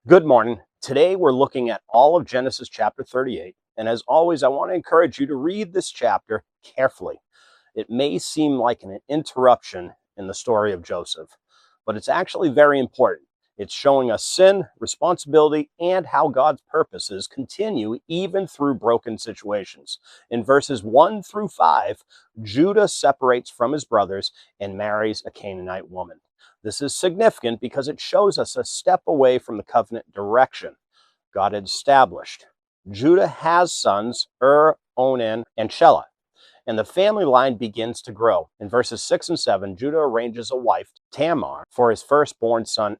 Good morning. Today we're looking at all of Genesis chapter 38. And as always, I want to encourage you to read this chapter carefully. It may seem like an interruption in the story of Joseph, but it's actually very important. It's showing us sin, responsibility, and how God's purposes continue even through broken situations. In verses 1 through 5, Judah separates from his brothers and marries a Canaanite woman. This is significant because it shows us a step away from the covenant direction God had established. Judah has sons, Onan, and Shelah, and the family line begins to grow. In verses 6 and 7, Judah arranges a wife, Tamar, for his firstborn son,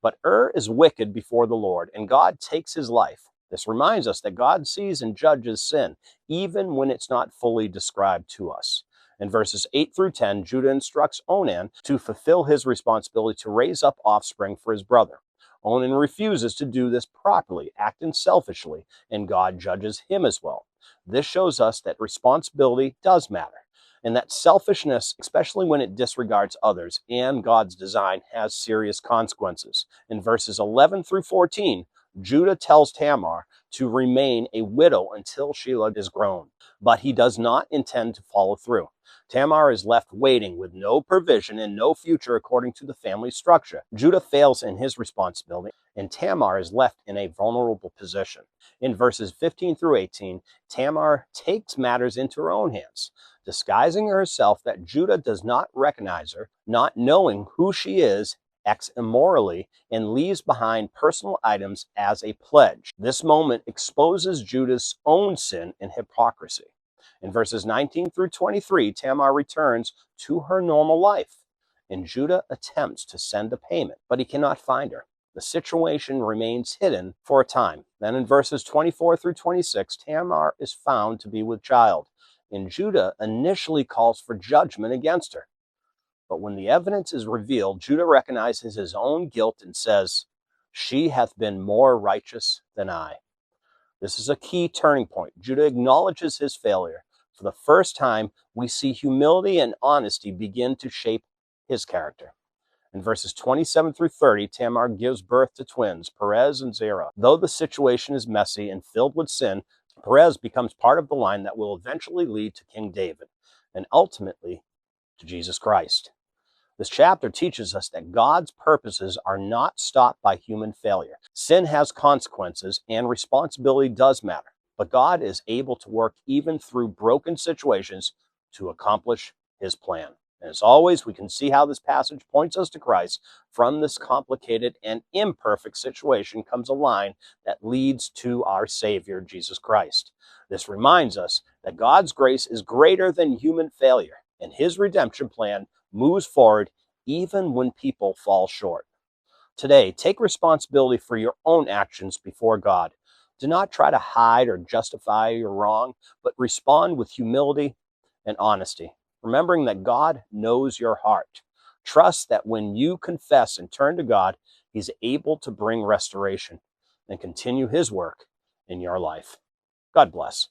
But is wicked before the Lord, and God takes his life. This reminds us that God sees and judges sin, even when it's not fully described to us. In verses 8 through 10, Judah instructs Onan to fulfill his responsibility to raise up offspring for his brother. Onan refuses to do this properly, acting selfishly, and God judges him as well. This shows us that responsibility does matter, and that selfishness, especially when it disregards others and God's design, has serious consequences. In verses 11 through 14, Judah tells Tamar to remain a widow until Shelah is grown, but he does not intend to follow through. Tamar is left waiting with no provision and no future according to the family structure. Judah fails in his responsibility, and Tamar is left in a vulnerable position. In verses 15 through 18, Tamar takes matters into her own hands, disguising herself that Judah does not recognize her, not knowing who she is, acts immorally, and leaves behind personal items as a pledge. This moment exposes Judah's own sin and hypocrisy. In verses 19 through 23, Tamar returns to her normal life, and Judah attempts to send a payment, but he cannot find her. The situation remains hidden for a time. Then in verses 24 through 26, Tamar is found to be with child, and Judah initially calls for judgment against her. But when the evidence is revealed, Judah recognizes his own guilt and says, "She hath been more righteous than I." This is a key turning point. Judah acknowledges his failure. For the first time, we see humility and honesty begin to shape his character. In verses 27 through 30, Tamar gives birth to twins, Perez and Zerah. Though the situation is messy and filled with sin, Perez becomes part of the line that will eventually lead to King David and ultimately to Jesus Christ. This chapter teaches us that God's purposes are not stopped by human failure. Sin has consequences and responsibility does matter, but God is able to work even through broken situations to accomplish his plan. And as always, we can see how this passage points us to Christ. From this complicated and imperfect situation comes a line that leads to our Savior, Jesus Christ. This reminds us that God's grace is greater than human failure, and his redemption plan moves forward even when people fall short. Today, take responsibility for your own actions before God. Do not try to hide or justify your wrong, but respond with humility and honesty, remembering that God knows your heart. Trust that when you confess and turn to God, he's able to bring restoration and continue his work in your life. God bless.